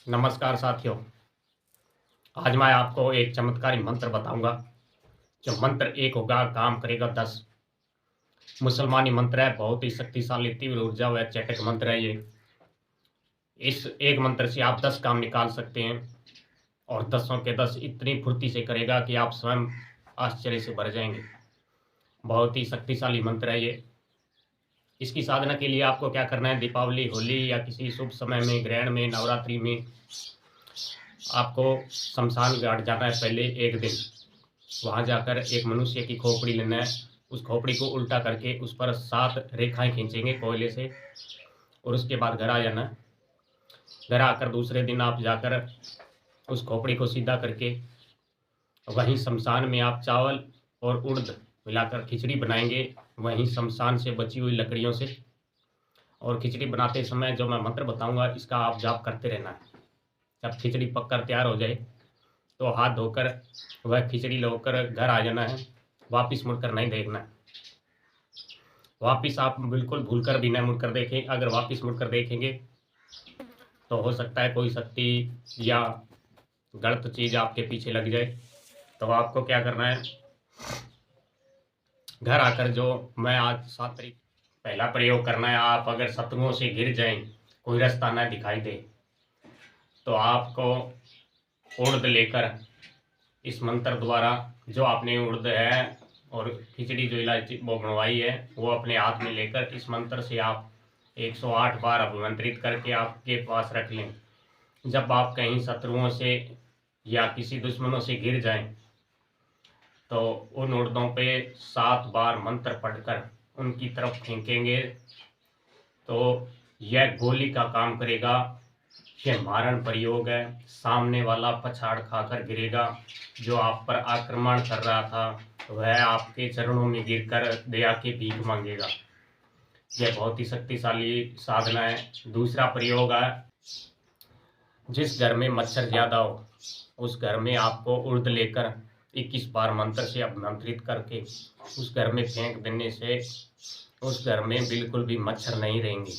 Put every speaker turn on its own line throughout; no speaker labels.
नमस्कार साथियों। आज मैं आपको एक चमत्कारी मंत्र बताऊंगा। जो मंत्र एक होगा काम करेगा 10। मुसलमानी मंत्र है, बहुत ही शक्तिशाली तीव्र ऊर्जा व चैतक मंत्र है ये। इस एक मंत्र से आप 10 काम निकाल सकते हैं और 10 के 10 इतनी फुर्ती से करेगा कि आप स्वयं आश्चर्य से भर जाएंगे। बहुत ही शक्तिशाली मंत्र है ये। इसकी साधना के लिए आपको क्या करना है, दीपावली, होली या किसी शुभ समय में, ग्रहण में, नवरात्रि में आपको शमशान घाट जाना है। पहले एक दिन वहां जाकर एक मनुष्य की खोपड़ी लेना है। उस खोपड़ी को उल्टा करके उस पर 7 रेखाएं खींचेंगे कोयले से और उसके बाद घर आ जाना है। घर आकर दूसरे दिन आप जाकर उस खोपड़ी को सीधा करके वहीं शमशान में आप चावल और उड़द मिलाकर खिचड़ी बनाएंगे, वहीं शमशान से बची हुई लकड़ियों से। और खिचड़ी बनाते समय जो मैं मंत्र बताऊंगा इसका आप जाप करते रहना है। जब खिचड़ी पककर तैयार हो जाए तो हाथ धोकर वह खिचड़ी लेकर घर आ जाना है। वापिस मुड़कर नहीं देखना है। वापिस आप बिल्कुल भूलकर भी नहीं मुड़कर देखें। अगर वापिस मुड़कर देखेंगे तो हो सकता है कोई शक्ति या गलत चीज़ आपके पीछे लग जाए। तो आपको क्या करना है, घर आकर जो मैं आज 7 तारीख पहला प्रयोग करना है। आप अगर शत्रुओं से घिर जाएं, कोई रास्ता न दिखाई दे, तो आपको उड़द लेकर इस मंत्र द्वारा जो आपने उड़द है और खिचड़ी जो इलायची वो बनवाई है वो अपने हाथ में लेकर इस मंत्र से आप 108 बार अभिमंत्रित करके आपके पास रख लें। जब आप कहीं शत्रुओं से या किसी दुश्मनों से घिर जाएं तो उन उड़दों पे 7 बार मंत्र पढ़कर उनकी तरफ फेंकेंगे तो यह गोली का काम करेगा। यह मारण प्रयोग है। सामने वाला पछाड़ खाकर गिरेगा। जो आप पर आक्रमण कर रहा था वह आपके चरणों में गिरकर दया की भीख मांगेगा। यह बहुत ही शक्तिशाली साधना है। दूसरा प्रयोग है, जिस घर में मच्छर ज्यादा हो उस घर में आपको उड़द लेकर 21 बार मंत्र से अभिमंत्रित करके उस घर में फेंक देने से उस घर में बिल्कुल भी मच्छर नहीं रहेंगे।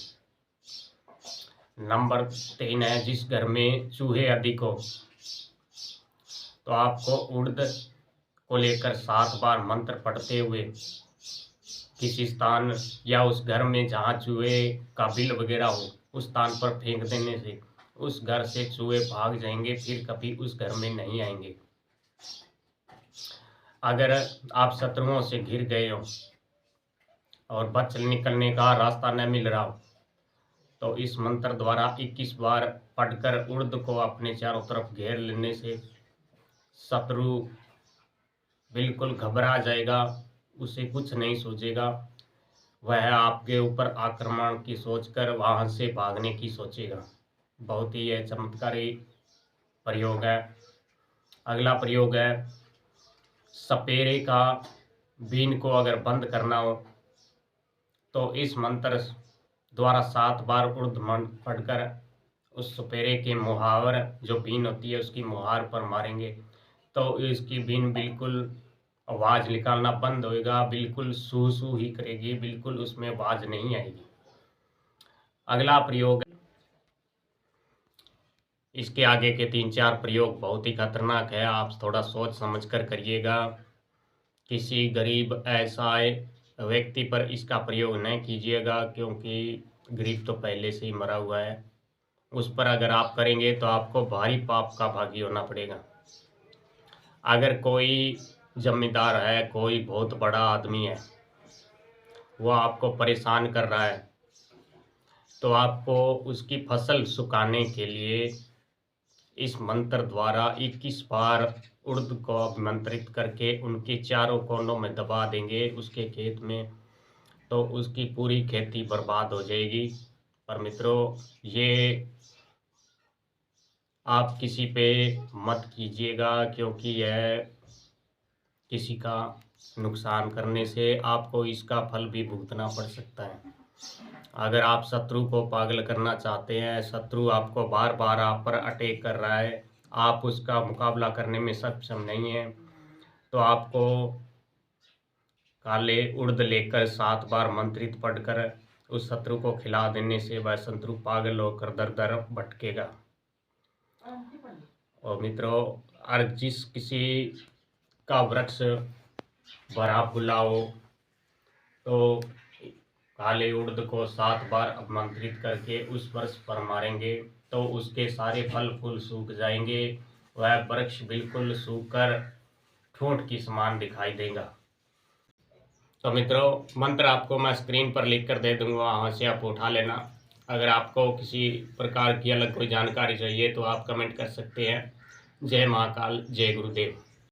नंबर 3 है, जिस घर में चूहे अधिक हो तो आपको उड़द को लेकर 7 बार मंत्र पढ़ते हुए किसी स्थान या उस घर में जहाँ चूहे का बिल वगैरह हो उस स्थान पर फेंक देने से उस घर से चूहे भाग जाएंगे, फिर कभी उस घर में नहीं आएंगे। अगर आप शत्रुओं से घिर गए हो और बच निकलने का रास्ता न मिल रहा हो तो इस मंत्र द्वारा 21 बार पढ़कर उड़द को अपने चारों तरफ घेर लेने से शत्रु बिल्कुल घबरा जाएगा, उसे कुछ नहीं सोचेगा। वह आपके ऊपर आक्रमण की सोचकर वहां से भागने की सोचेगा। बहुत ही यह चमत्कारी प्रयोग है। अगला प्रयोग है, सपेरे का बीन को अगर बंद करना हो तो इस मंत्र द्वारा 7 बार उर्द मंत्र पढ़कर उस सपेरे के मुहावर जो बीन होती है उसकी मुहार पर मारेंगे तो इसकी बीन बिल्कुल आवाज़ निकालना बंद होएगा, बिल्कुल सू सू ही करेगी, बिल्कुल उसमें आवाज़ नहीं आएगी। अगला प्रयोग, इसके आगे के 3-4 प्रयोग बहुत ही खतरनाक है, आप थोड़ा सोच समझ कर करिएगा। किसी गरीब असहाय व्यक्ति पर इसका प्रयोग नहीं कीजिएगा क्योंकि गरीब तो पहले से ही मरा हुआ है। उस पर अगर आप करेंगे तो आपको भारी पाप का भागी होना पड़ेगा। अगर कोई जमींदार है, कोई बहुत बड़ा आदमी है, वो आपको परेशान कर रहा है तो आपको उसकी फसल सुखाने के लिए इस मंत्र द्वारा 21 बार उर्द को अभिमंत्रित करके उनके चारों कोनों में दबा देंगे उसके खेत में, तो उसकी पूरी खेती बर्बाद हो जाएगी। पर मित्रों, ये आप किसी पे मत कीजिएगा क्योंकि यह किसी का नुकसान करने से आपको इसका फल भी भुगतना पड़ सकता है। अगर आप शत्रु को पागल करना चाहते हैं, शत्रु आपको बार बार आप पर अटैक कर रहा है, आप उसका मुकाबला करने में सक्षम नहीं हैं, तो आपको काले उड़द लेकर 7 बार मंत्रित पढ़कर उस शत्रु को खिला देने से वह शत्रु पागल होकर दर दर भटकेगा। और मित्रों, और जिस किसी का वृक्ष भरा फूला हो तो काले उड़द को 7 बार आमंत्रित करके उस वृक्ष पर मारेंगे तो उसके सारे फल फूल सूख जाएंगे। वह वृक्ष बिल्कुल सूखकर ठूंठ की समान दिखाई देगा। तो मित्रों, मंत्र आपको मैं स्क्रीन पर लिख कर दे दूंगा, वहाँ से आप उठा लेना। अगर आपको किसी प्रकार की अलग कोई जानकारी चाहिए तो आप कमेंट कर सकते हैं। जय महाकाल, जय गुरुदेव।